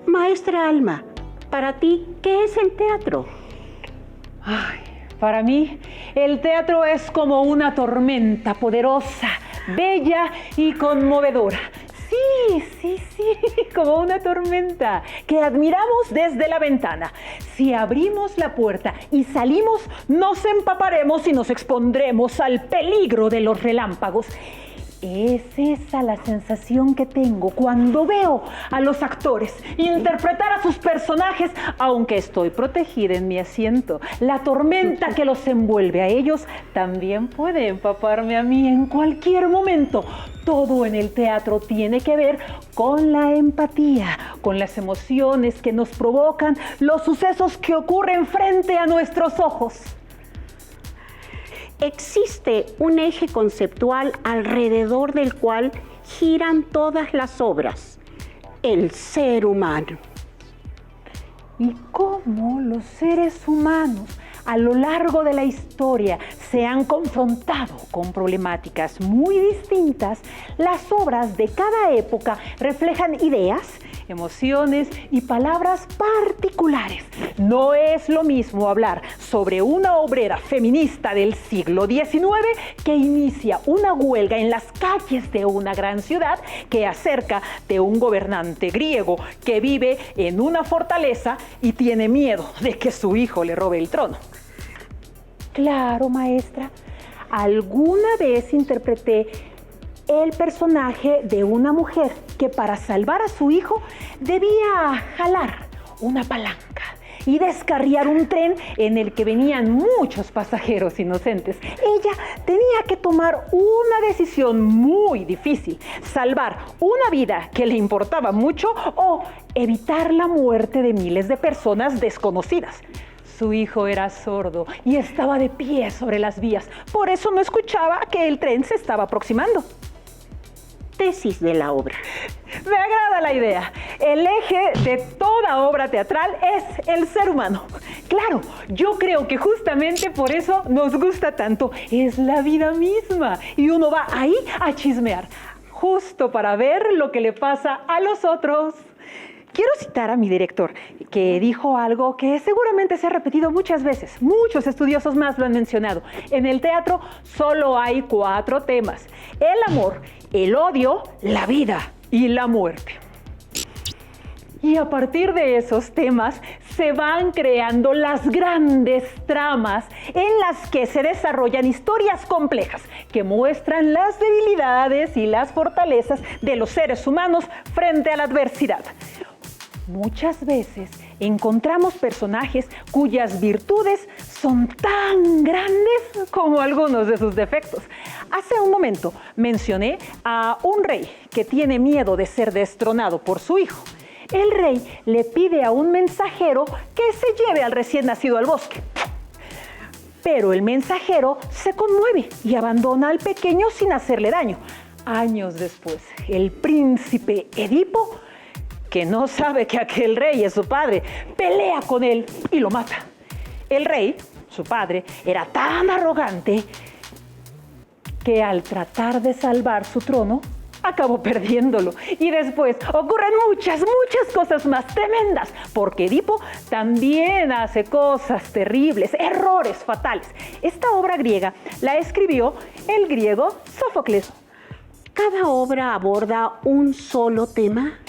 Maestra Alma, para ti, ¿qué es el teatro? Ay, para mí, el teatro es como una tormenta poderosa, bella y conmovedora. Sí, como una tormenta que admiramos desde la ventana. Si abrimos la puerta y salimos, nos empaparemos y nos expondremos al peligro de los relámpagos. Es esa la sensación que tengo cuando veo a los actores interpretar a sus personajes, aunque estoy protegida en mi asiento. La tormenta que los envuelve a ellos también puede empaparme a mí en cualquier momento. Todo en el teatro tiene que ver con la empatía, con las emociones que nos provocan los sucesos que ocurren frente a nuestros ojos. Existe un eje conceptual alrededor del cual giran todas las obras: el ser humano. Y cómo los seres humanos a lo largo de la historia se han confrontado con problemáticas muy distintas, las obras de cada época reflejan ideas, emociones y palabras particulares. No es lo mismo hablar sobre una obrera feminista del siglo XIX que inicia una huelga en las calles de una gran ciudad que acerca de un gobernante griego que vive en una fortaleza y tiene miedo de que su hijo le robe el trono. Claro, maestra, alguna vez interpreté el personaje de una mujer que para salvar a su hijo debía jalar una palanca y descarriar un tren en el que venían muchos pasajeros inocentes. Ella tenía que tomar una decisión muy difícil: salvar una vida que le importaba mucho o evitar la muerte de miles de personas desconocidas. Su hijo era sordo y estaba de pie sobre las vías, por eso no escuchaba que el tren se estaba aproximando. Tesis de la obra. Me agrada la idea. El eje de toda obra teatral es el ser humano. Claro, yo creo que justamente por eso nos gusta tanto. Es la vida misma y uno va ahí a chismear, justo para ver lo que le pasa a los otros. Quiero citar a mi director, que dijo algo que seguramente se ha repetido muchas veces. Muchos estudiosos más lo han mencionado. En el teatro solo hay 4 temas: el amor, el odio, la vida y la muerte. Y a partir de esos temas se van creando las grandes tramas en las que se desarrollan historias complejas que muestran las debilidades y las fortalezas de los seres humanos frente a la adversidad. Muchas veces encontramos personajes cuyas virtudes son tan grandes como algunos de sus defectos. Hace un momento mencioné a un rey que tiene miedo de ser destronado por su hijo. El rey le pide a un mensajero que se lleve al recién nacido al bosque. Pero el mensajero se conmueve y abandona al pequeño sin hacerle daño. Años después, el príncipe Edipo, que no sabe que aquel rey es su padre, pelea con él y lo mata. El rey, su padre, era tan arrogante que al tratar de salvar su trono, acabó perdiéndolo. Y después ocurren muchas cosas más tremendas, porque Edipo también hace cosas terribles, errores fatales. Esta obra griega la escribió el griego Sófocles. ¿Cada obra aborda un solo tema?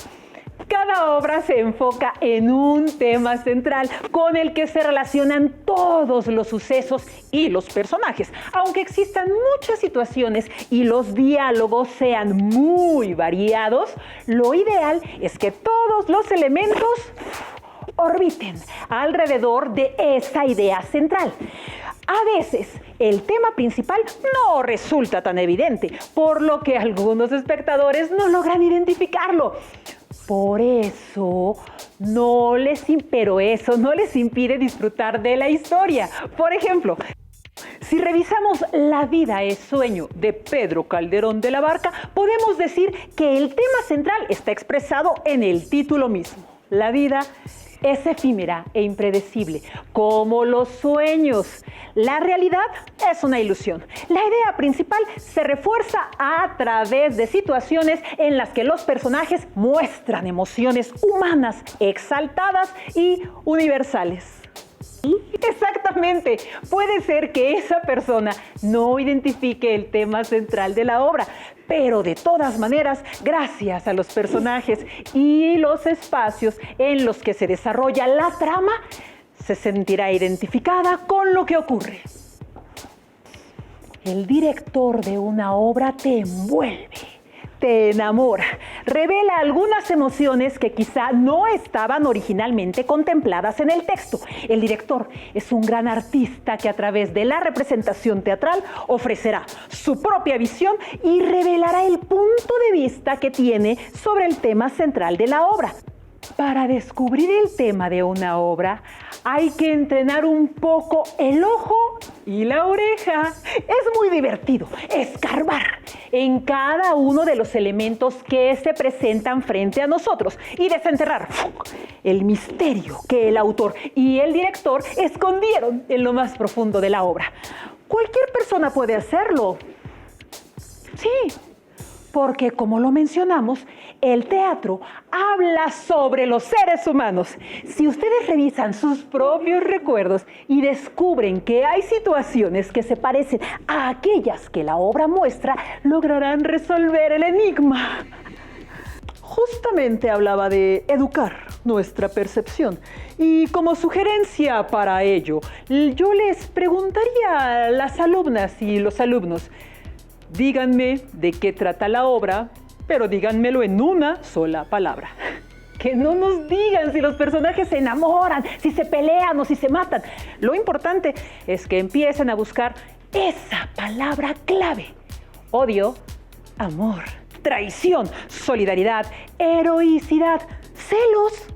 Cada obra se enfoca en un tema central con el que se relacionan todos los sucesos y los personajes. Aunque existan muchas situaciones y los diálogos sean muy variados, lo ideal es que todos los elementos orbiten alrededor de esa idea central. A veces, el tema principal no resulta tan evidente, por lo que algunos espectadores no logran identificarlo. Por eso, pero eso no les impide disfrutar de la historia. Por ejemplo, si revisamos La vida es sueño de Pedro Calderón de la Barca, podemos decir que el tema central está expresado en el título mismo. La vida es efímera e impredecible, como los sueños. La realidad es una ilusión. La idea principal se refuerza a través de situaciones en las que los personajes muestran emociones humanas, exaltadas y universales. Exactamente. Puede ser que esa persona no identifique el tema central de la obra, pero de todas maneras, gracias a los personajes y los espacios en los que se desarrolla la trama, se sentirá identificada con lo que ocurre. El director de una obra te envuelve, te enamora, revela algunas emociones que quizá no estaban originalmente contempladas en el texto. El director es un gran artista que a través de la representación teatral ofrecerá su propia visión y revelará el punto de vista que tiene sobre el tema central de la obra. Para descubrir el tema de una obra, hay que entrenar un poco el ojo y la oreja. Es muy divertido escarbar en cada uno de los elementos que se presentan frente a nosotros y desenterrar el misterio que el autor y el director escondieron en lo más profundo de la obra. Cualquier persona puede hacerlo. Sí, porque como lo mencionamos, el teatro habla sobre los seres humanos. Si ustedes revisan sus propios recuerdos y descubren que hay situaciones que se parecen a aquellas que la obra muestra, lograrán resolver el enigma. Justamente hablaba de educar nuestra percepción. Y como sugerencia para ello, yo les preguntaría a las alumnas y los alumnos, díganme de qué trata la obra, pero díganmelo en una sola palabra. Que no nos digan si los personajes se enamoran, si se pelean o si se matan. Lo importante es que empiecen a buscar esa palabra clave. Odio, amor, traición, solidaridad, heroicidad, celos.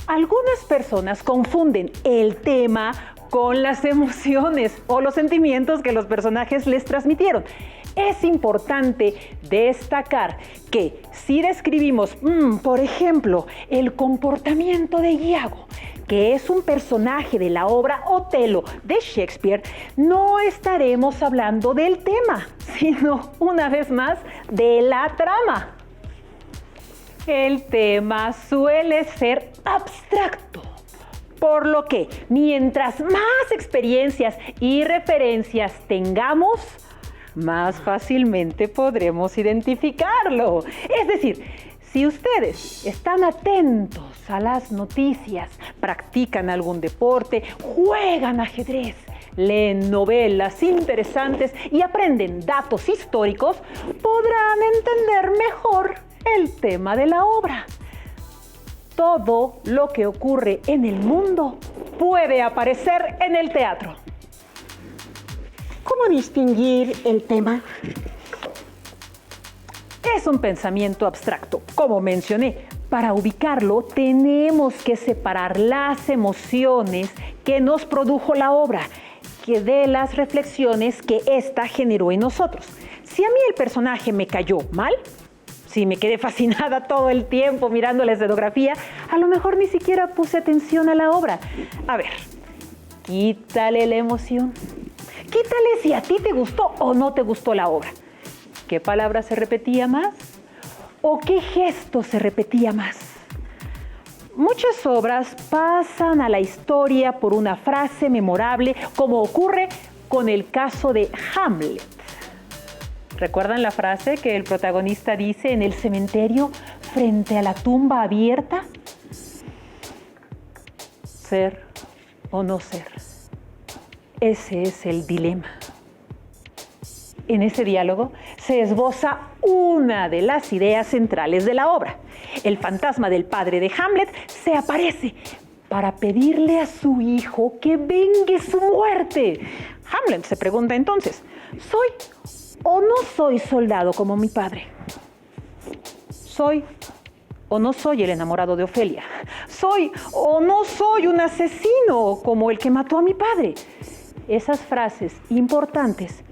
Algunas personas confunden el tema con las emociones o los sentimientos que los personajes les transmitieron. Es importante destacar que si describimos, por ejemplo, el comportamiento de Iago, que es un personaje de la obra Otelo de Shakespeare, no estaremos hablando del tema, sino, una vez más, de la trama. El tema suele ser abstracto, por lo que mientras más experiencias y referencias tengamos, más fácilmente podremos identificarlo. Es decir, si ustedes están atentos a las noticias, practican algún deporte, juegan ajedrez, leen novelas interesantes y aprenden datos históricos, podrán entender mejor el tema de la obra. Todo lo que ocurre en el mundo puede aparecer en el teatro. ¿Cómo distinguir el tema? Es un pensamiento abstracto. Como mencioné, para ubicarlo tenemos que separar las emociones que nos produjo la obra de las reflexiones que ésta generó en nosotros. Si a mí el personaje me cayó mal, si me quedé fascinada todo el tiempo mirando la escenografía, a lo mejor ni siquiera puse atención a la obra. A ver, quítale la emoción. Quítale si a ti te gustó o no te gustó la obra. ¿Qué palabra se repetía más? ¿O qué gesto se repetía más? Muchas obras pasan a la historia por una frase memorable, como ocurre con el caso de Hamlet. ¿Recuerdan la frase que el protagonista dice en el cementerio frente a la tumba abierta? Ser o no ser. Ese es el dilema. En ese diálogo se esboza una de las ideas centrales de la obra. El fantasma del padre de Hamlet se aparece para pedirle a su hijo que vengue su muerte. Hamlet se pregunta entonces, ¿soy o no soy soldado como mi padre? ¿Soy o no soy el enamorado de Ofelia? ¿Soy o no soy un asesino como el que mató a mi padre? Esas frases importantes,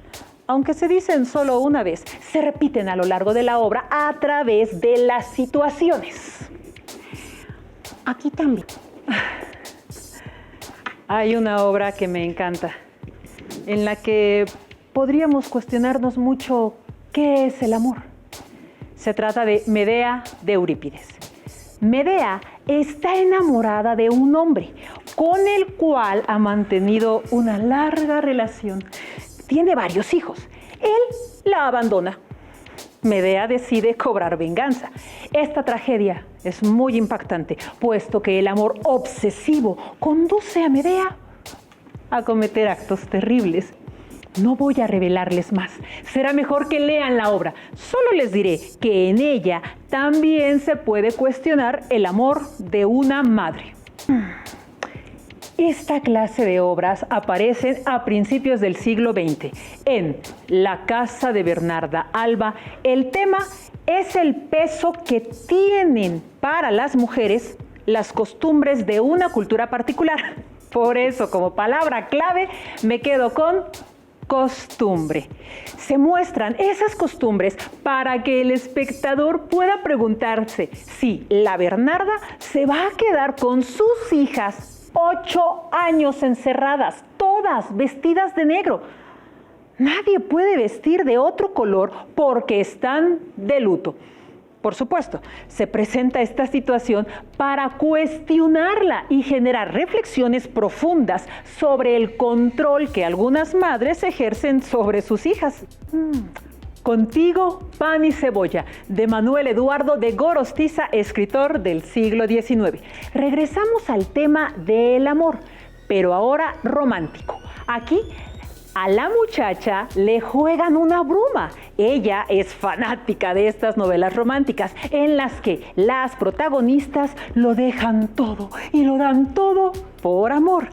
aunque se dicen solo una vez, se repiten a lo largo de la obra a través de las situaciones. Aquí también. Hay una obra que me encanta, en la que podríamos cuestionarnos mucho qué es el amor. Se trata de Medea de Eurípides. Medea está enamorada de un hombre con el cual ha mantenido una larga relación. Tiene varios hijos. Él la abandona. Medea decide cobrar venganza. Esta tragedia es muy impactante, puesto que el amor obsesivo conduce a Medea a cometer actos terribles. No voy a revelarles más. Será mejor que lean la obra. Solo les diré que en ella también se puede cuestionar el amor de una madre. Esta clase de obras aparecen a principios del siglo XX. En La casa de Bernarda Alba, el tema es el peso que tienen para las mujeres las costumbres de una cultura particular. Por eso, como palabra clave, me quedo con costumbre. Se muestran esas costumbres para que el espectador pueda preguntarse si la Bernarda se va a quedar con sus hijas 8 años encerradas, todas vestidas de negro. Nadie puede vestir de otro color porque están de luto. Por supuesto, se presenta esta situación para cuestionarla y generar reflexiones profundas sobre el control que algunas madres ejercen sobre sus hijas. Contigo, pan y cebolla, de Manuel Eduardo de Gorostiza, escritor del siglo XIX. Regresamos al tema del amor, pero ahora romántico. Aquí, a la muchacha le juegan una bruma. Ella es fanática de estas novelas románticas en las que las protagonistas lo dejan todo y lo dan todo por amor.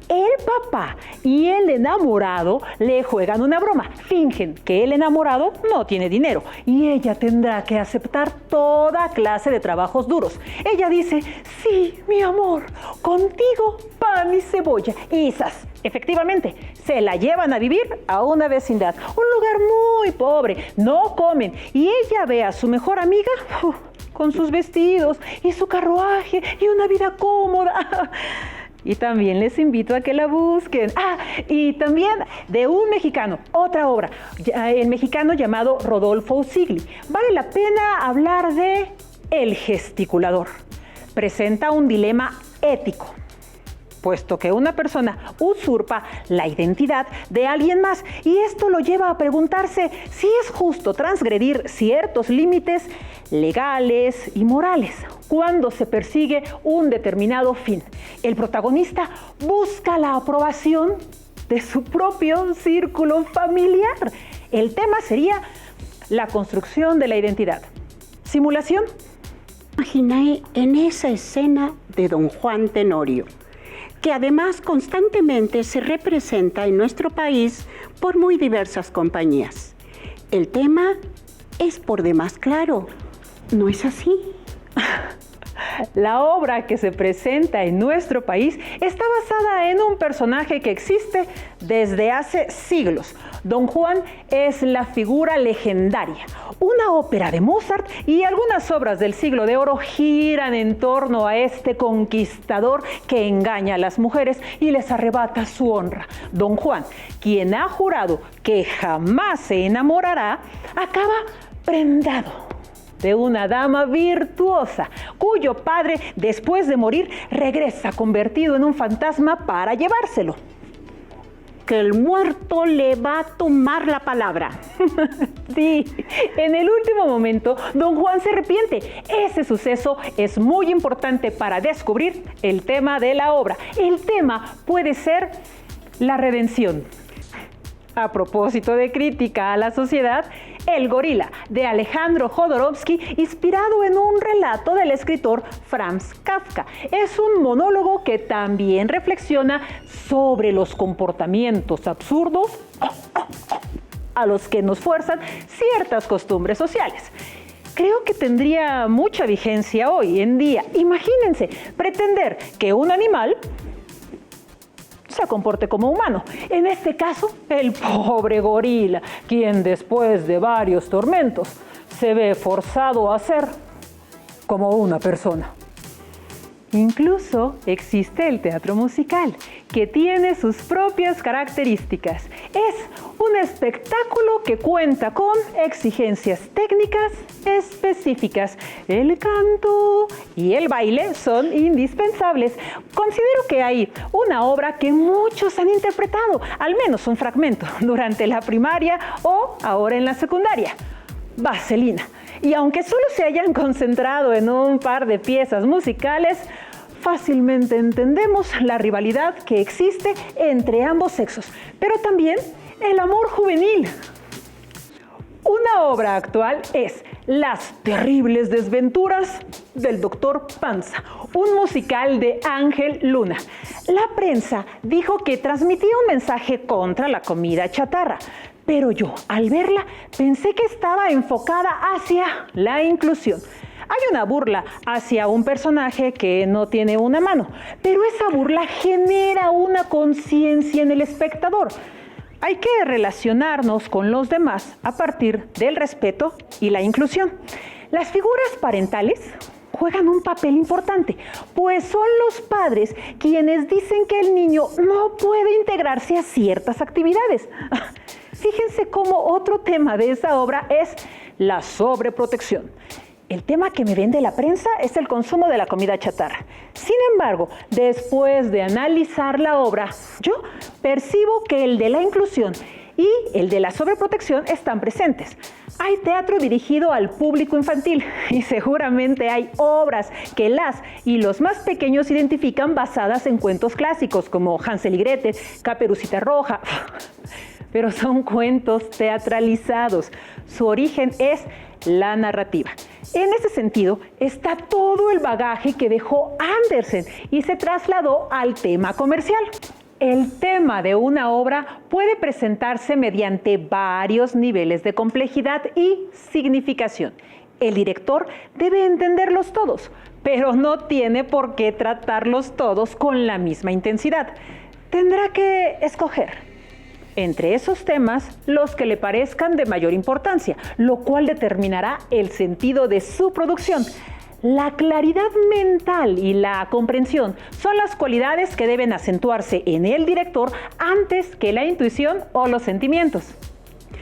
El papá y el enamorado le juegan una broma. Fingen que el enamorado no tiene dinero y ella tendrá que aceptar toda clase de trabajos duros. Ella dice, sí, mi amor, contigo pan y cebolla. Y efectivamente, se la llevan a vivir a una vecindad, un lugar muy pobre, no comen. Y ella ve a su mejor amiga con sus vestidos y su carruaje y una vida cómoda. Y también les invito a que la busquen. Y también de un mexicano, otra obra, el mexicano llamado Rodolfo Usigli. Vale la pena hablar de El gesticulador. Presenta un dilema ético, puesto que una persona usurpa la identidad de alguien más y esto lo lleva a preguntarse si es justo transgredir ciertos límites legales y morales cuando se persigue un determinado fin. El protagonista busca la aprobación de su propio círculo familiar. El tema sería la construcción de la identidad. ¿Simulación? Imaginé en esa escena de Don Juan Tenorio, que además constantemente se representa en nuestro país por muy diversas compañías. El tema es por demás claro, ¿no es así? La obra que se presenta en nuestro país está basada en un personaje que existe desde hace siglos. Don Juan es la figura legendaria. Una ópera de Mozart y algunas obras del Siglo de Oro giran en torno a este conquistador que engaña a las mujeres y les arrebata su honra. Don Juan, quien ha jurado que jamás se enamorará, acaba prendado de una dama virtuosa, cuyo padre, después de morir, regresa convertido en un fantasma para llevárselo. Que el muerto le va a tomar la palabra. Sí, en el último momento, Don Juan se arrepiente. Ese suceso es muy importante para descubrir el tema de la obra. El tema puede ser la redención. A propósito de crítica a la sociedad, El gorila, de Alejandro Jodorowsky, inspirado en un relato del escritor Franz Kafka. Es un monólogo que también reflexiona sobre los comportamientos absurdos a los que nos fuerzan ciertas costumbres sociales. Creo que tendría mucha vigencia hoy en día. Imagínense, pretender que un animal se comporte como humano. En este caso, el pobre gorila, quien después de varios tormentos se ve forzado a ser como una persona. Incluso existe el teatro musical, que tiene sus propias características. Es un espectáculo que cuenta con exigencias técnicas específicas. El canto y el baile son indispensables. Considero que hay una obra que muchos han interpretado, al menos un fragmento, durante la primaria o ahora en la secundaria. Vaselina. Y aunque solo se hayan concentrado en un par de piezas musicales, fácilmente entendemos la rivalidad que existe entre ambos sexos, pero también el amor juvenil. Una obra actual es Las terribles desventuras del Dr. Panza, un musical de Ángel Luna. La prensa dijo que transmitía un mensaje contra la comida chatarra, pero yo, al verla, pensé que estaba enfocada hacia la inclusión. Hay una burla hacia un personaje que no tiene una mano, pero esa burla genera una conciencia en el espectador. Hay que relacionarnos con los demás a partir del respeto y la inclusión. Las figuras parentales juegan un papel importante, pues son los padres quienes dicen que el niño no puede integrarse a ciertas actividades. Fíjense cómo otro tema de esa obra es la sobreprotección. El tema que me vende la prensa es el consumo de la comida chatarra. Sin embargo, después de analizar la obra, yo percibo que el de la inclusión y el de la sobreprotección están presentes. Hay teatro dirigido al público infantil y seguramente hay obras que las y los más pequeños identifican basadas en cuentos clásicos como Hansel y Gretel, Caperucita Roja. Pero son cuentos teatralizados. Su origen es la narrativa. En ese sentido, está todo el bagaje que dejó Andersen y se trasladó al tema comercial. El tema de una obra puede presentarse mediante varios niveles de complejidad y significación. El director debe entenderlos todos, pero no tiene por qué tratarlos todos con la misma intensidad. Tendrá que escoger entre esos temas los que le parezcan de mayor importancia, lo cual determinará el sentido de su producción. La claridad mental y la comprensión son las cualidades que deben acentuarse en el director antes que la intuición o los sentimientos.